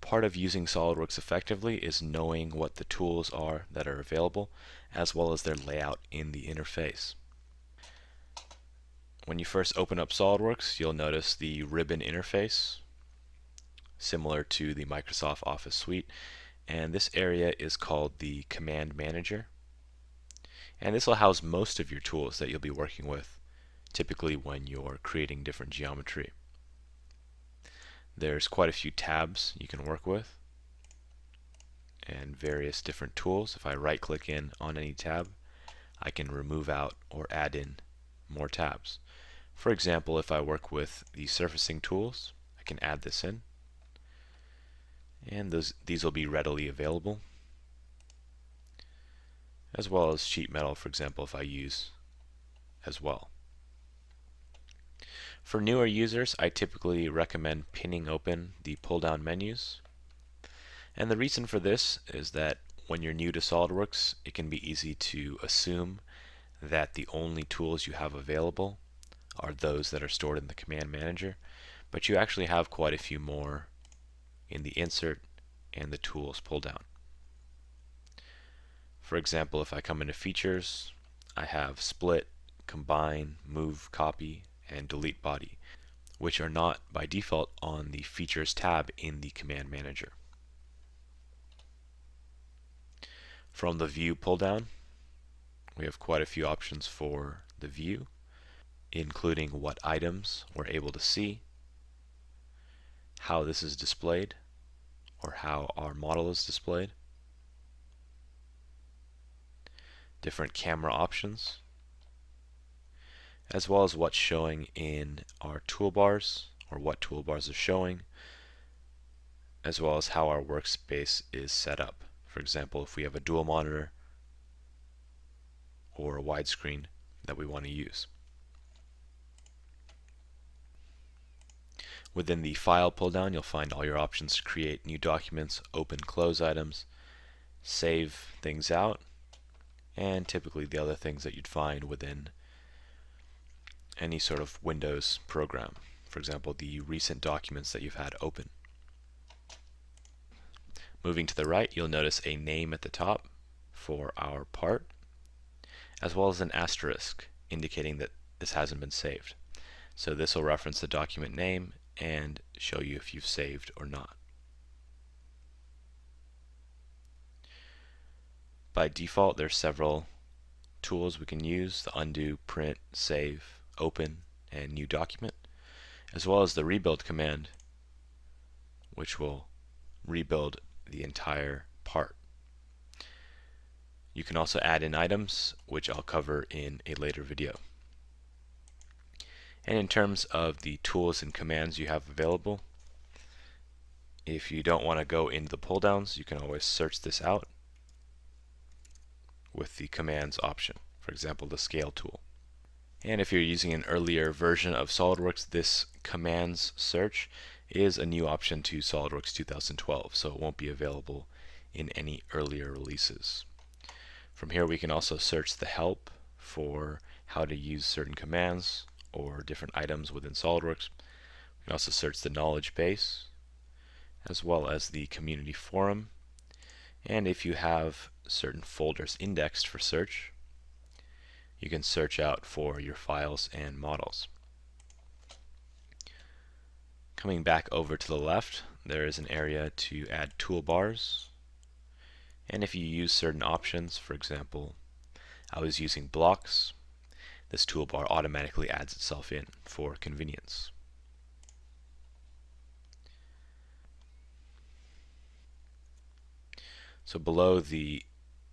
Part of using SolidWorks effectively is knowing what the tools are that are available, as well as their layout in the interface. When you first open up SolidWorks, you'll notice the ribbon interface, similar to the Microsoft Office suite, and this area is called the Command Manager. And this will house most of your tools that you'll be working with, typically when you're creating different geometry. There's quite a few tabs you can work with and various different tools. If I right click in on any tab, I can remove out or add in more tabs. For example, if I work with the surfacing tools, I can add this in, and these will be readily available, as well as sheet metal, for example, if I use as well. For newer users, I typically recommend pinning open the pull-down menus. And the reason for this is that when you're new to SolidWorks, it can be easy to assume that the only tools you have available are those that are stored in the Command Manager, but you actually have quite a few more in the Insert and the Tools pull-down. For example, if I come into Features, I have Split, Combine, Move, Copy, and Delete Body, which are not by default on the Features tab in the Command Manager. From the View pull-down, we have quite a few options for the view, including what items we're able to see, how this is displayed, or how our model is displayed, different camera options, as well as what's showing in our toolbars, or what toolbars are showing, as well as how our workspace is set up. For example, if we have a dual monitor or a widescreen that we want to use. Within the File pull-down, you'll find all your options to create new documents, open, close items, save things out, and typically the other things that you'd find within any sort of Windows program. For example, the recent documents that you've had open. Moving to the right, you'll notice a name at the top for our part, as well as an asterisk indicating that this hasn't been saved. So this will reference the document name and show you if you've saved or not. By default, there's several tools we can use: the undo, print, save, open, and new document, as well as the rebuild command, which will rebuild the entire part. You can also add in items, which I'll cover in a later video. And in terms of the tools and commands you have available, if you don't want to go into the pull downs, you can always search this out with the commands option, for example the scale tool. And if you're using an earlier version of SolidWorks, this commands search is a new option to SolidWorks 2012, so it won't be available in any earlier releases. From here we can also search the help for how to use certain commands or different items within SolidWorks. We can also search the knowledge base, as well as the community forum. And if you have certain folders indexed for search, you can search out for your files and models. Coming back over to the left, there is an area to add toolbars. And if you use certain options, for example, I was using blocks, this toolbar automatically adds itself in for convenience. So below the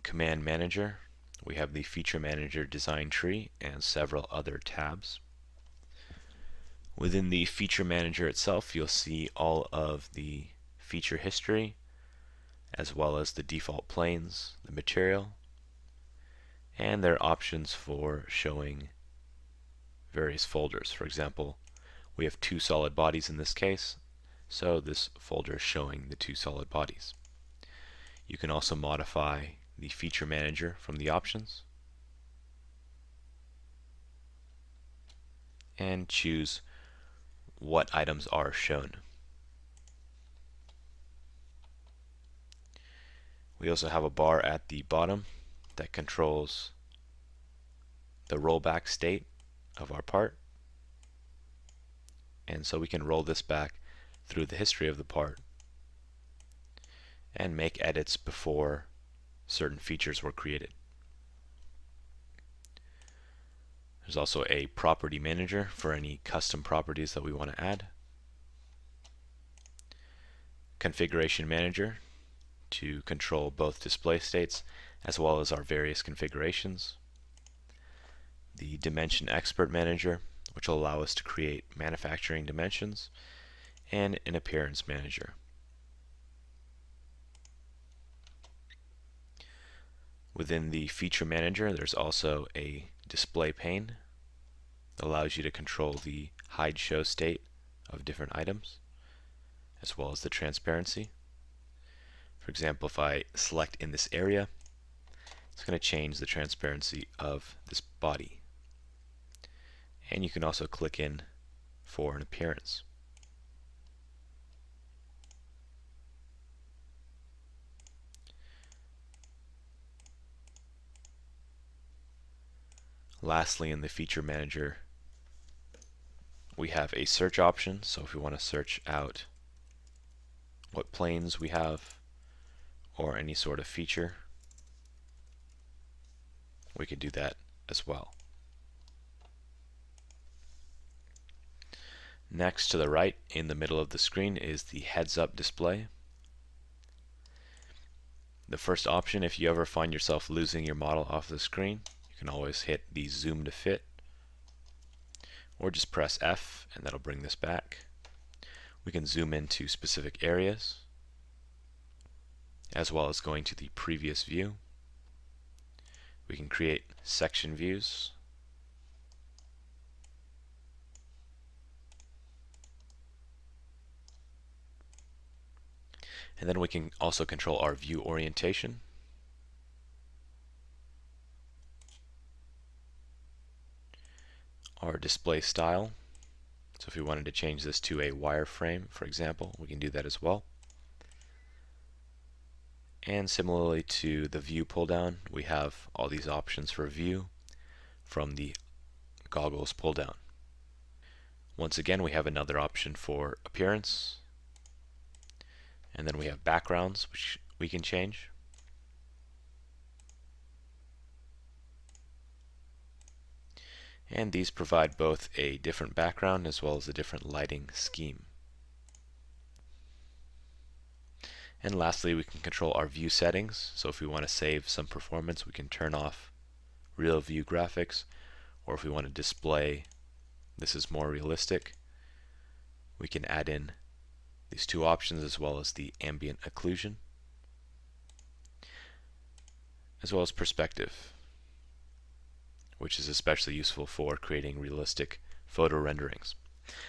Command Manager, we have the Feature Manager design tree and several other tabs. Within the Feature Manager itself, you'll see all of the feature history, as well as the default planes, the material, and there are options for showing various folders. For example, we have two solid bodies in this case, so this folder is showing the two solid bodies. You can also modify the Feature Manager from the options and choose what items are shown. We also have a bar at the bottom that controls the rollback state of our part. And so we can roll this back through the history of the part and make edits before certain features were created. There's also a property manager for any custom properties that we want to add. Configuration manager to control both display states as well as our various configurations. The dimension expert manager, which will allow us to create manufacturing dimensions, and an appearance manager. Within the feature manager, there's also a display pane that allows you to control the hide show state of different items, as well as the transparency. For example, if I select in this area, it's going to change the transparency of this body. And you can also click in for an appearance. Lastly, in the feature manager, we have a search option. So if we want to search out what planes we have or any sort of feature, we could do that as well. Next, to the right in the middle of the screen, is the heads-up display. The first option, if you ever find yourself losing your model off the screen, you can always hit the zoom to fit, or just press F and that'll bring this back. We can zoom into specific areas, as well as going to the previous view. We can create section views. And then we can also control our view orientation. Our display style. So if we wanted to change this to a wireframe, for example, we can do that as well. And similarly to the view pull down, we have all these options for view from the goggles pull down. Once again, we have another option for appearance. And then we have backgrounds, which we can change. And these provide both a different background as well as a different lighting scheme. And lastly, we can control our view settings. So if we want to save some performance, we can turn off real view graphics, or if we want to display this is more realistic, we can add in these two options as well as the ambient occlusion, as well as perspective, which is especially useful for creating realistic photo renderings.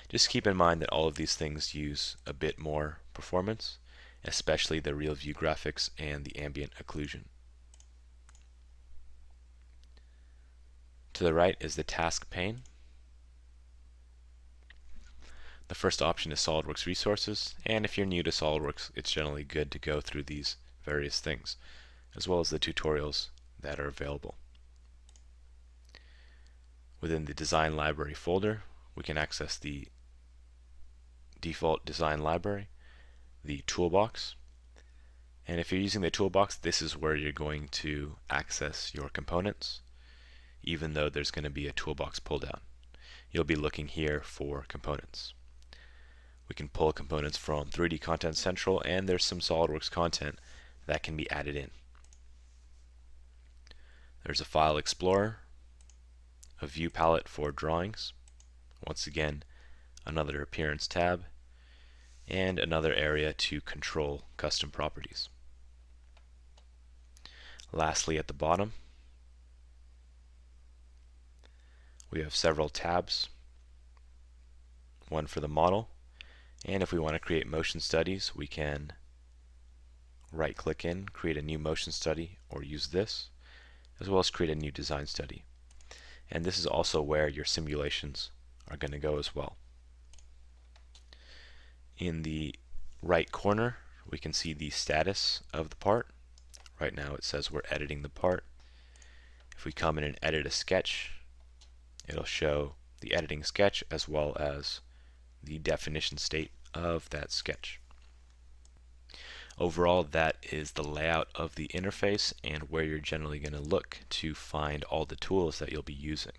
Just keep in mind that all of these things use a bit more performance, especially the real view graphics and the ambient occlusion. To the right is the task pane. The first option is SolidWorks Resources, and if you're new to SolidWorks, it's generally good to go through these various things, as well as the tutorials that are available. Within the Design Library folder, we can access the default design library, the toolbox, and if you're using the toolbox, this is where you're going to access your components, even though there's going to be a toolbox pull down. You'll be looking here for components. We can pull components from 3D Content Central, and there's some SolidWorks content that can be added in. There's a File Explorer, a View Palette for drawings, once again another Appearance tab, and another area to control custom properties. Lastly, at the bottom, we have several tabs, one for the model, and if we want to create motion studies, we can right-click in, create a new motion study, or use this, as well as create a new design study. And this is also where your simulations are going to go as well. In the right corner, we can see the status of the part, Right now it says we're editing the part. If we come in and edit a sketch, it'll show the editing sketch as well as the definition state of that sketch. Overall, that is the layout of the interface and where you're generally going to look to find all the tools that you'll be using.